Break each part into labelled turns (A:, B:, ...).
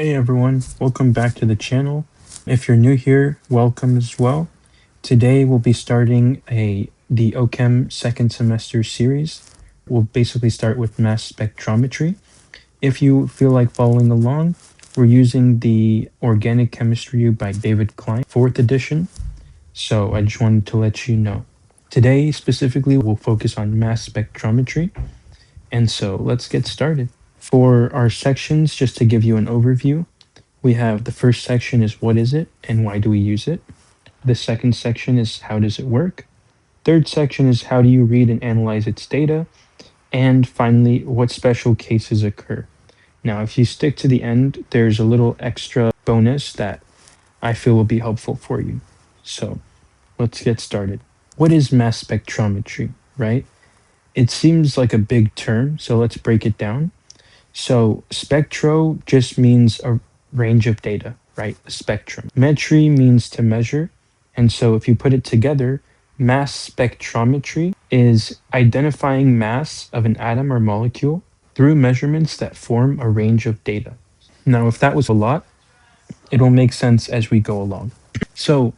A: Hey everyone, welcome back to the channel. If you're new here, welcome as well. Today we'll be starting the OChem second semester series. We'll basically start with mass spectrometry. If you feel like following along, we're using the Organic Chemistry by David Klein, 4th edition. So I just wanted to let you know. Today specifically, we'll focus on mass spectrometry. And so let's get started. For our sections, just to give you an overview, we have the first section is what is it and why do we use it? The second section is how does it work? Third section is how do you read and analyze its data? And finally, what special cases occur? Now, if you stick to the end, there's a little extra bonus that I feel will be helpful for you. So let's get started. What is mass spectrometry, right? It seems like a big term, so let's break it down. So spectro just means a range of data, right? A spectrum. Metry means to measure. And so if you put it together, mass spectrometry is identifying mass of an atom or molecule through measurements that form a range of data. Now, if that was a lot, it'll make sense as we go along. So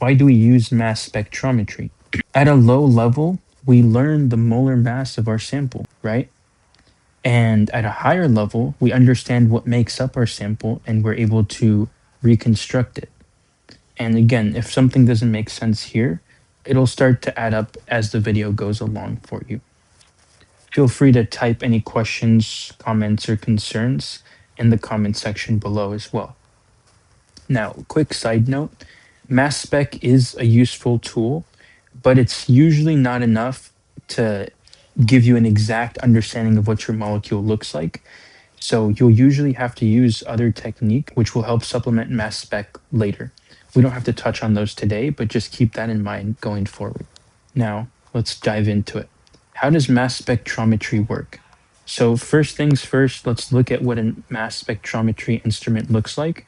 A: why do we use mass spectrometry? At a low level, we learn the molar mass of our sample, right? And at a higher level, we understand what makes up our sample and we're able to reconstruct it. And again, if something doesn't make sense here, it'll start to add up as the video goes along for you. Feel free to type any questions, comments, or concerns in the comment section below as well. Now, quick side note, mass spec is a useful tool, but it's usually not enough to give you an exact understanding of what your molecule looks like. So you'll usually have to use other technique, which will help supplement mass spec later. We don't have to touch on those today, but just keep that in mind going forward. Now, let's dive into it. How does mass spectrometry work? So first things first, let's look at what a mass spectrometry instrument looks like,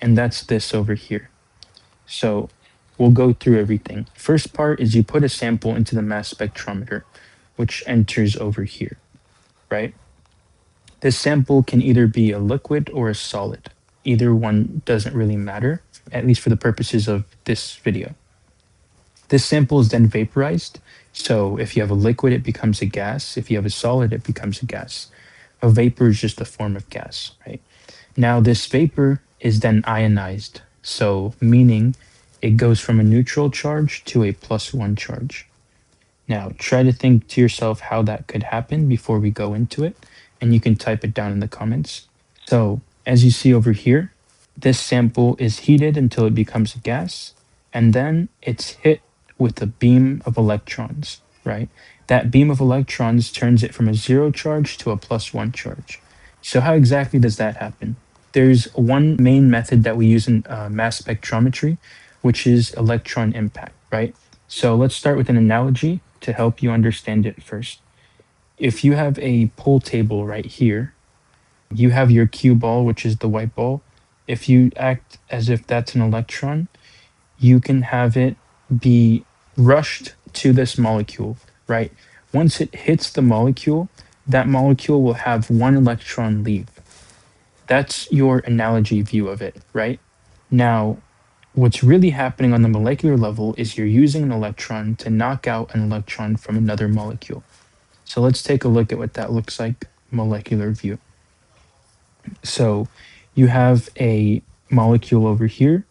A: and that's this over here. So we'll go through everything. First part is you put a sample into the mass spectrometer, which enters over here, right? This sample can either be a liquid or a solid. Either one doesn't really matter, at least for the purposes of this video. This sample is then vaporized. So if you have a liquid, it becomes a gas. If you have a solid, it becomes a gas. A vapor is just a form of gas, right? Now this vapor is then ionized. So meaning it goes from a neutral charge to a +1 charge. Now try to think to yourself how that could happen before we go into it, and you can type it down in the comments. So as you see over here, this sample is heated until it becomes a gas, and then it's hit with a beam of electrons, right? That beam of electrons turns it from a 0 charge to a +1 charge. So how exactly does that happen? There's one main method that we use in mass spectrometry, which is electron impact, right? So let's start with an analogy to help you understand it first. If you have a pool table right here, you have your cue ball, which is the white ball. If you act as if that's an electron, you can have it be rushed to this molecule, right? Once it hits the molecule, that molecule will have one electron leave. That's your analogy view of it, right? Now, what's really happening on the molecular level is you're using an electron to knock out an electron from another molecule. So let's take a look at what that looks like, molecular view. So you have a molecule over here,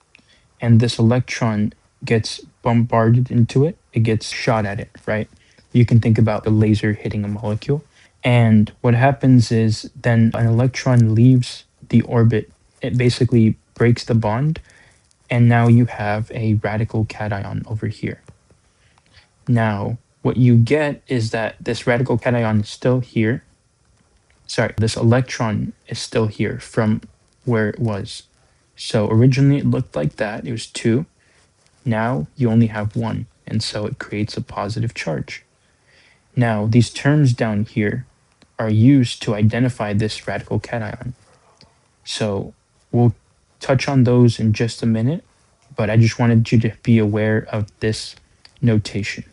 A: and this electron gets bombarded into it. It gets shot at it, right? You can think about the laser hitting a molecule. And what happens is then an electron leaves the orbit. It basically breaks the bond, and now you have a radical cation over here. Now, what you get is that this radical cation is still here. Sorry, this electron is still here from where it was. So originally it looked like that, it was 2. Now you only have 1, and so it creates a positive charge. Now these terms down here are used to identify this radical cation. So we'll touch on those in just a minute, but I just wanted you to be aware of this notation.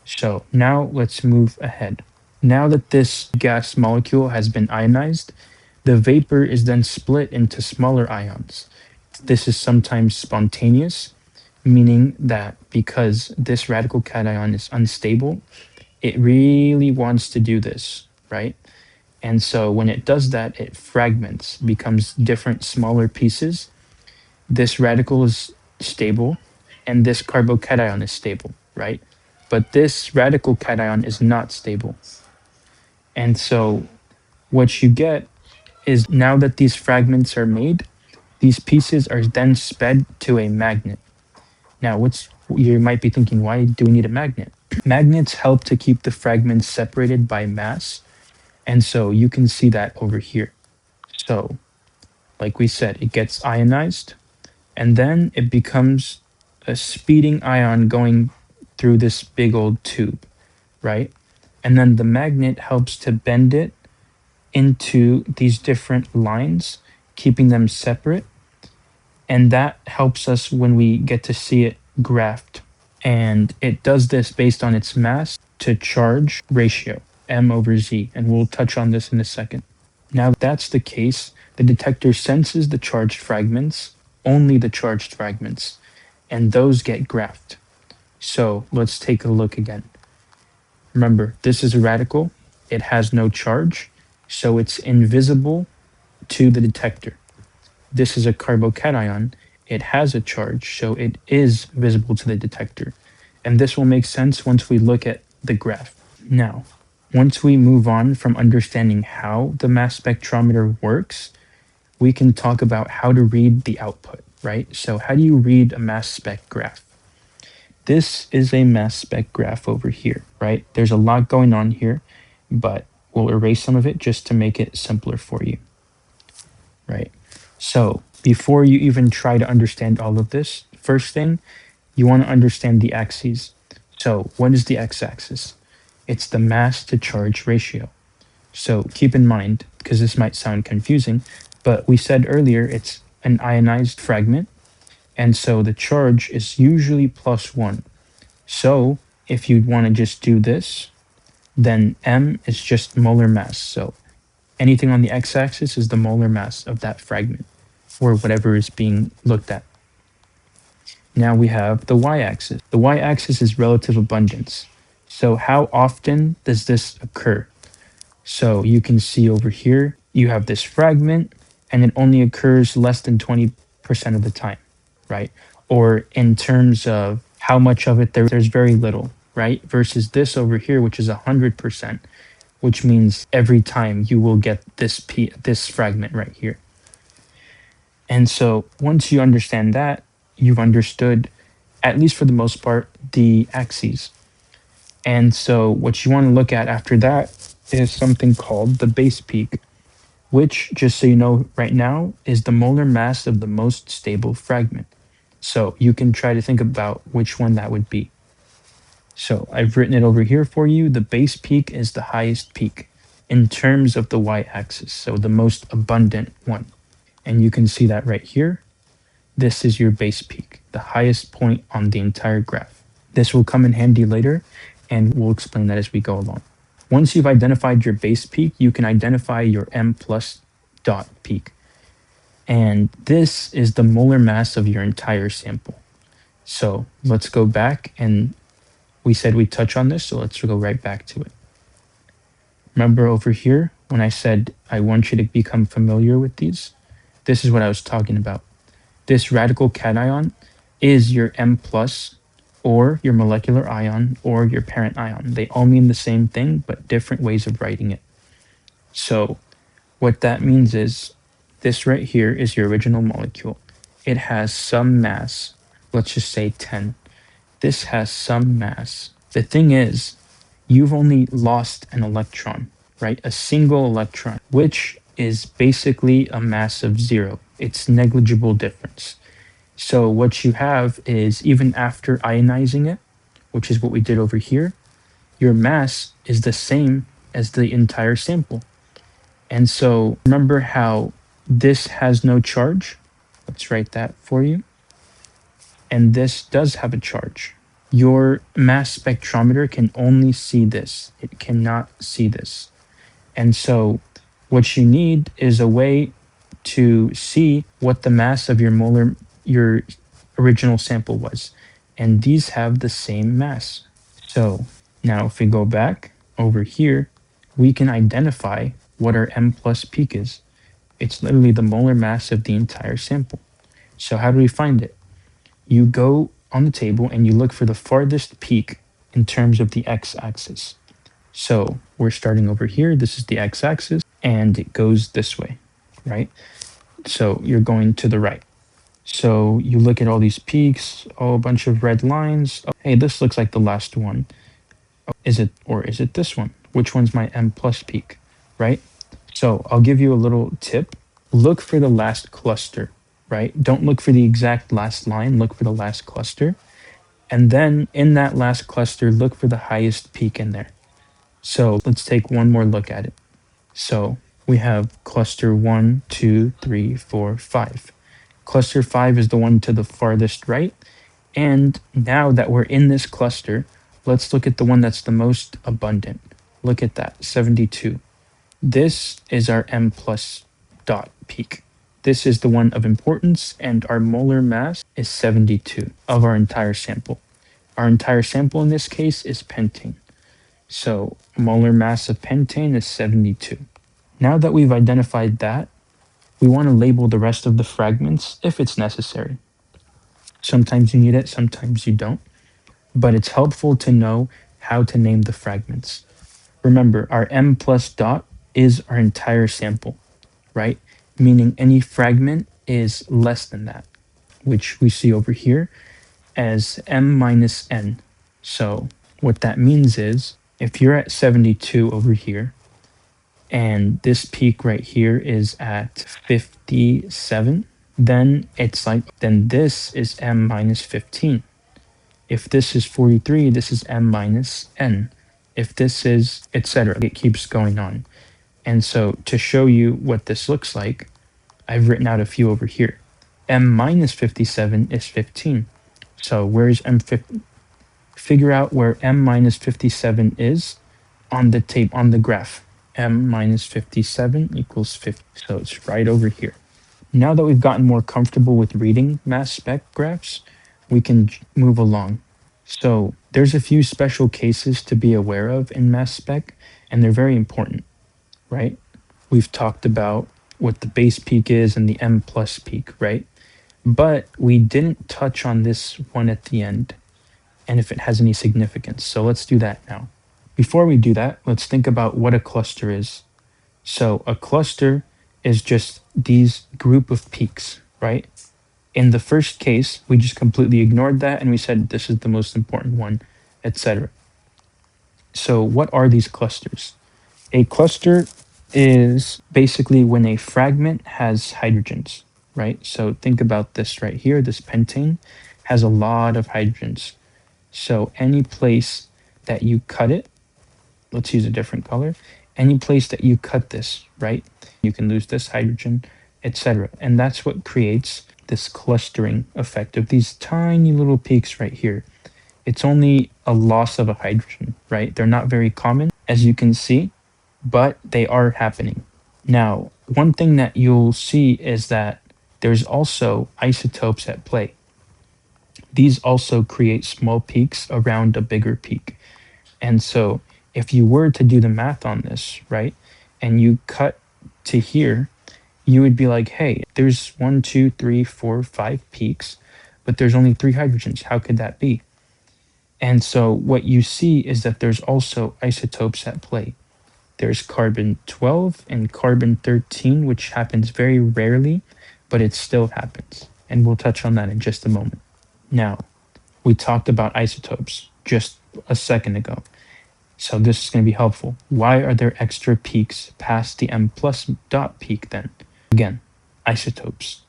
A: So now let's move ahead. Now that this gas molecule has been ionized, The vapor is then split into smaller ions. This is sometimes spontaneous, meaning that because this radical cation is unstable, it really wants to do this, right? And so when it does that, it fragments, becomes different smaller pieces. This radical is stable, and this carbocation is stable, right? But this radical cation is not stable. And so what you get is now that these fragments are made, these pieces are then sped to a magnet. Now, you might be thinking, why do we need a magnet? Magnets help to keep the fragments separated by mass, and so you can see that over here. So, like we said, it gets ionized, and then it becomes a speeding ion going through this big old tube, right? And then the magnet helps to bend it into these different lines, keeping them separate. And that helps us when we get to see it graphed. And it does this based on its mass to charge ratio, m/z. And we'll touch on this in a second. Now, if that's the case, the detector senses the charged fragments, only the charged fragments, and those get graphed. So let's take a look again. Remember, this is a radical. It has no charge, so it's invisible to the detector. This is a carbocation. It has a charge, so it is visible to the detector. And this will make sense once we look at the graph. Now, once we move on from understanding how the mass spectrometer works, we can talk about how to read the output, right? So how do you read a mass spec graph? This is a mass spec graph over here, right? There's a lot going on here, but we'll erase some of it just to make it simpler for you, right? So before you even try to understand all of this, first thing, you want to understand the axes. So what is the x-axis? It's the mass to charge ratio. So keep in mind, because this might sound confusing, but we said earlier it's an ionized fragment, and so the charge is usually +1. So if you want to just do this, then m is just molar mass. So anything on the x-axis is the molar mass of that fragment, or whatever is being looked at. Now we have the y-axis. The y-axis is relative abundance. So how often does this occur? So you can see over here, you have this fragment, and it only occurs less than 20% of the time, right? Or in terms of how much of it there's very little, right? Versus this over here, which is 100%, which means every time you will get this fragment right here. And so once you understand that, you've understood, at least for the most part, the axes. And so what you want to look at after that is something called the base peak, which, just so you know right now, is the molar mass of the most stable fragment. So you can try to think about which one that would be. So I've written it over here for you. The base peak is the highest peak in terms of the y-axis, so the most abundant one. And you can see that right here. This is your base peak, the highest point on the entire graph. This will come in handy later, and we'll explain that as we go along. Once you've identified your base peak, you can identify your m plus dot peak. And this is the molar mass of your entire sample. So let's go back, and we said we'd touch on this, so let's go right back to it. Remember over here when I said I want you to become familiar with these? This is what I was talking about. This radical cation is your M plus, or your molecular ion, or your parent ion. They all mean the same thing, but different ways of writing it. So what that means is this right here is your original molecule. It has some mass, let's just say 10. This has some mass. The thing is, you've only lost an electron, right? A single electron, which is basically a mass of 0. It's negligible difference. So what you have is, even after ionizing it, which is what we did over here, your mass is the same as the entire sample. And so remember how this has no charge? Let's write that for you. And this does have a charge. Your mass spectrometer can only see this. It cannot see this. And so What you need is a way to see what the mass of your original sample was. And these have the same mass. So now if we go back over here, we can identify what our M plus peak is. It's literally the molar mass of the entire sample. So how do we find it? You go on the table and you look for the farthest peak in terms of the x-axis. So we're starting over here. This is the x-axis, and it goes this way, right? So you're going to the right. So you look at all these peaks, oh, a bunch of red lines. Oh, hey, this looks like the last one. Oh, is it this one? Which one's my M plus peak, right? So I'll give you a little tip. Look for the last cluster, right? Don't look for the exact last line, look for the last cluster. And then in that last cluster, look for the highest peak in there. So let's take one more look at it. So we have cluster 1, 2, 3, 4, 5. Cluster 5 is the one to the farthest right. And now that we're in this cluster, let's look at the one that's the most abundant. Look at that, 72. This is our M plus dot peak. This is the one of importance, and our molar mass is 72 of our entire sample. Our entire sample in this case is pentane. So molar mass of pentane is 72. Now that we've identified that, we want to label the rest of the fragments if it's necessary. Sometimes you need it, sometimes you don't. But it's helpful to know how to name the fragments. Remember, our M plus dot is our entire sample, right? Meaning any fragment is less than that, which we see over here as M minus N. So what that means is if you're at 72 over here, and this peak right here is at 57, then this is M minus 15. If this is 43, this is M minus N. If this is, etc. It keeps going on. And so to show you what this looks like, I've written out a few over here. M minus 57 is 15. So where's M50? Figure out where M minus 57 is on the graph. M minus 57 equals 50. So it's right over here. Now that we've gotten more comfortable with reading mass spec graphs, we can move along. So there's a few special cases to be aware of in mass spec, and they're very important, right? We've talked about what the base peak is and the M plus peak, right? But we didn't touch on this one at the end, and if it has any significance. So let's do that now. Before we do that, let's think about what a cluster is. So a cluster is just these group of peaks, right? In the first case, we just completely ignored that and we said this is the most important one, etc. So what are these clusters? A cluster is basically when a fragment has hydrogens, right? So think about this right here. This pentane has a lot of hydrogens. So any place that you cut it, let's use a different color. Any place that you cut this, right? You can lose this hydrogen, etc. And that's what creates this clustering effect of these tiny little peaks right here. It's only a loss of a hydrogen, right? They're not very common, as you can see, but they are happening. Now, one thing that you'll see is that there's also isotopes at play. These also create small peaks around a bigger peak. And so if you were to do the math on this, right, and you cut to here, you would be like, hey, there's 1, 2, 3, 4, 5 peaks, but there's only 3 hydrogens. How could that be? And so what you see is that there's also isotopes at play. There's carbon-12 and carbon-13, which happens very rarely, but it still happens. And we'll touch on that in just a moment. Now, we talked about isotopes just a second ago. So this is going to be helpful. Why are there extra peaks past the M plus dot peak then? Again, isotopes.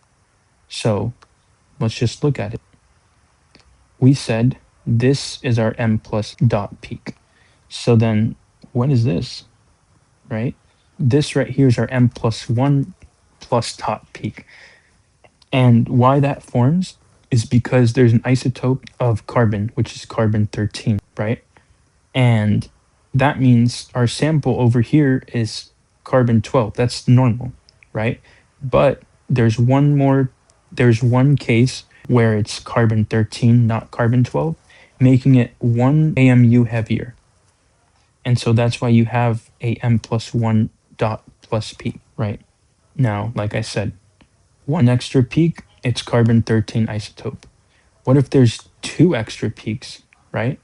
A: So let's just look at it. We said this is our M plus dot peak. So then what is this, right? This right here is our M plus 1 plus dot peak. And why that forms is because there's an isotope of carbon, which is carbon-13, right? And that means our sample over here is carbon 12. That's normal, right? But there's one case where it's carbon 13, not carbon 12, making it 1 AMU heavier. And so that's why you have a M plus 1 dot plus peak, right? Now, like I said, one extra peak, it's carbon 13 isotope. What if there's two extra peaks, right?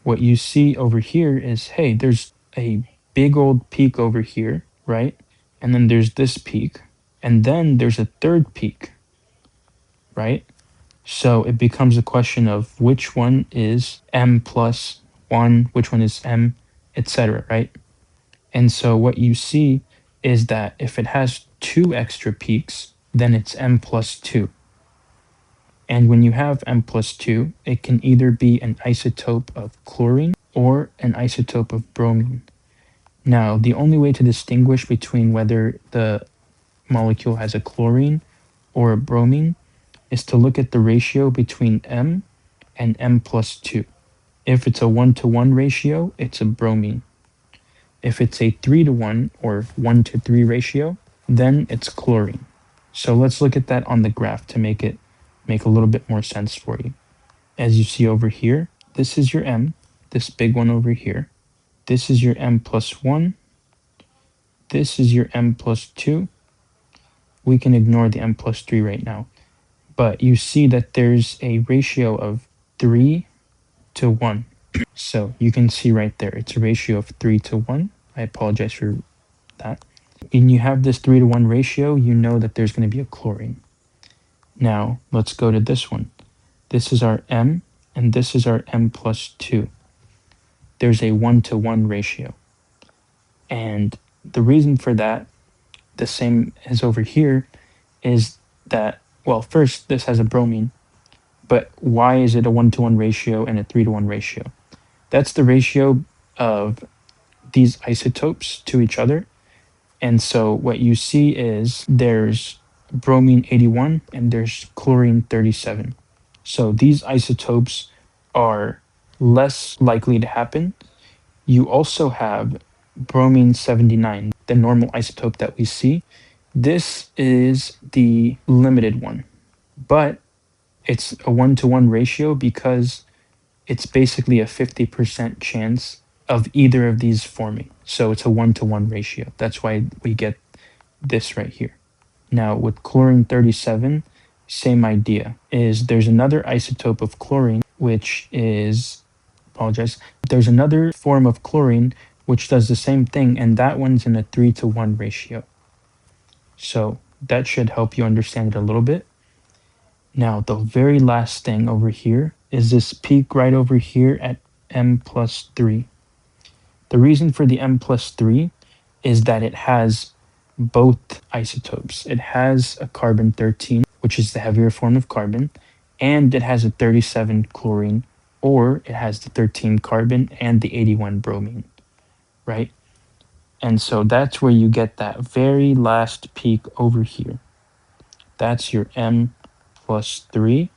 A: What you see over here is, hey, there's a big old peak over here, right? And then there's this peak. And then there's a third peak, right? So it becomes a question of which one is M plus 1, which one is M, etc., right? And so what you see is that if it has two extra peaks, then it's M plus 2. And when you have M plus 2, it can either be an isotope of chlorine or an isotope of bromine. Now, the only way to distinguish between whether the molecule has a chlorine or a bromine is to look at the ratio between M and M plus 2. If it's a 1-to-1 ratio, it's a bromine. If it's a 3-to-1 or 1-to-3 ratio, then it's chlorine. So let's look at that on the graph to make a little bit more sense for you. As you see over here, this is your M, this big one over here. This is your M plus 1. This is your M plus 2. We can ignore the M plus 3 right now. But you see that there's a ratio of 3-to-1. So you can see right there, it's a ratio of 3-to-1. I apologize for that. When you have this 3-to-1 ratio, you know that there's going to be a chlorine. Now, let's go to this one. This is our M, and this is our M plus 2. There's a 1-to-1 ratio. And the reason for that, the same as over here, is that, well, first, this has a bromine, but why is it a 1-to-1 ratio and a 3-to-1 ratio? That's the ratio of these isotopes to each other. And so what you see is there's bromine 81 and there's chlorine 37. So these isotopes are less likely to happen. You also have bromine 79, the normal isotope that we see. This is the limited one, but it's a 1-to-1 ratio because it's basically a 50% chance of either of these forming. So it's a 1-to-1 ratio. That's why we get this right here. Now with chlorine 37, same idea, is there's another isotope of chlorine, which is, there's another form of chlorine which does the same thing, and that one's in a 3-to-1 ratio. So that should help you understand it a little bit. Now, the very last thing over here is this peak right over here at M plus 3. The reason for the M plus 3 is that it has both isotopes. It has a carbon 13, which is the heavier form of carbon, and it has a 37 chlorine, or it has the 13 carbon and the 81 bromine, right? And so that's where you get that very last peak over here. That's your M plus 3,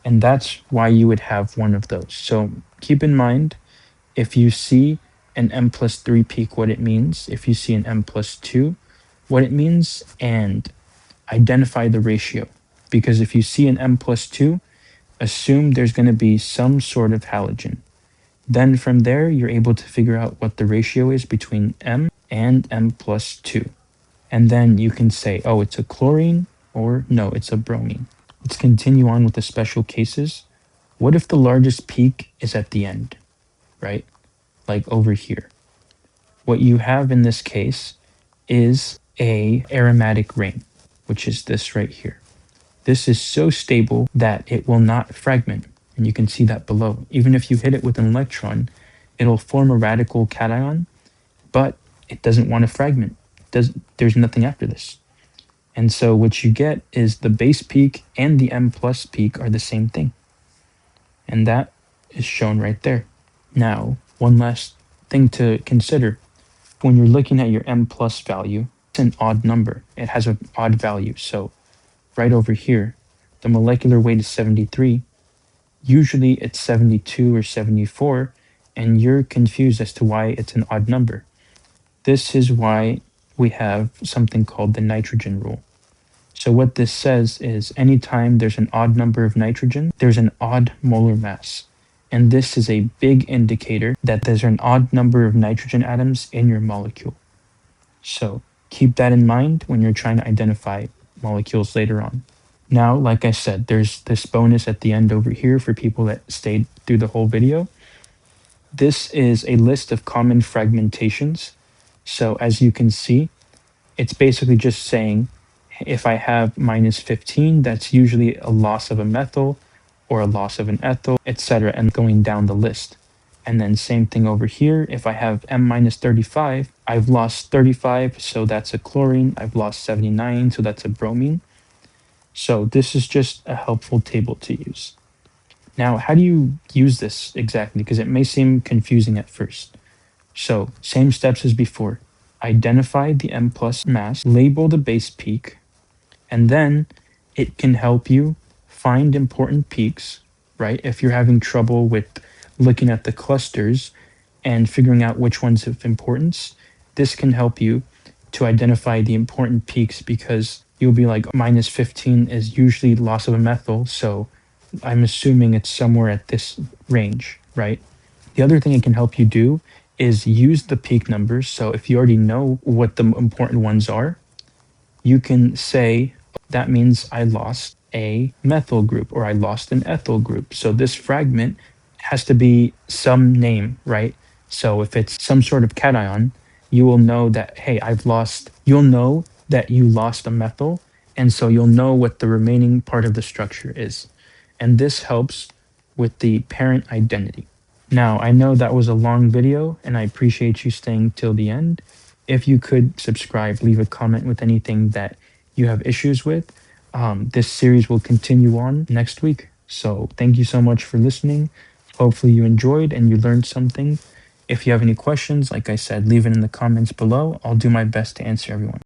A: and that's why you would have one of those. So keep in mind, if you see an M plus 3 peak, what it means, if you see an M plus 2, what it means, and identify the ratio. Because if you see an M plus 2, assume there's going to be some sort of halogen. Then from there, you're able to figure out what the ratio is between M and M plus 2. And then you can say, oh, it's a chlorine, or no, it's a bromine. Let's continue on with the special cases. What if the largest peak is at the end, right? Like over here. What you have in this case is a aromatic ring, which is this right here. This is so stable that it will not fragment, and you can see that below. Even if you hit it with an electron, it'll form a radical cation, but it doesn't want to fragment. There's nothing after this. And so what you get is the base peak and the M plus peak are the same thing. And that is shown right there. Now, one last thing to consider. When you're looking at your M plus value, it's an odd number. It has an odd value. So right over here, the molecular weight is 73. Usually it's 72 or 74, and you're confused as to why it's an odd number. This is why we have something called the nitrogen rule. So what this says is anytime there's an odd number of nitrogen, there's an odd molar mass. And this is a big indicator that there's an odd number of nitrogen atoms in your molecule. So keep that in mind when you're trying to identify molecules later on. Now, like I said, there's this bonus at the end over here for people that stayed through the whole video. This is a list of common fragmentations. So as you can see, it's basically just saying if I have minus 15, that's usually a loss of a methyl or a loss of an ethyl, etc., and going down the list. And then same thing over here. If I have M minus 35, I've lost 35, so that's a chlorine. I've lost 79, so that's a bromine. So this is just a helpful table to use. Now, how do you use this exactly? Because it may seem confusing at first. So same steps as before. Identify the M plus mass, label the base peak, and then it can help you find important peaks, right? If you're having trouble with looking at the clusters and figuring out which ones have importance, this can help you to identify the important peaks because you'll be like, minus 15 is usually loss of a methyl, so I'm assuming it's somewhere at this range, right? The other thing it can help you do is use the peak numbers. So if you already know what the important ones are, you can say, that means I lost a methyl group or I lost an ethyl group. So this fragment has to be some name, right? So if it's some sort of cation, you will know that, hey, you'll know that you lost a methyl. And so you'll know what the remaining part of the structure is. And this helps with the parent identity. Now, I know that was a long video, and I appreciate you staying till the end. If you could subscribe, leave a comment with anything that you have issues with. This series will continue on next week. So thank you so much for listening. Hopefully you enjoyed and you learned something. If you have any questions, like I said, leave it in the comments below. I'll do my best to answer everyone.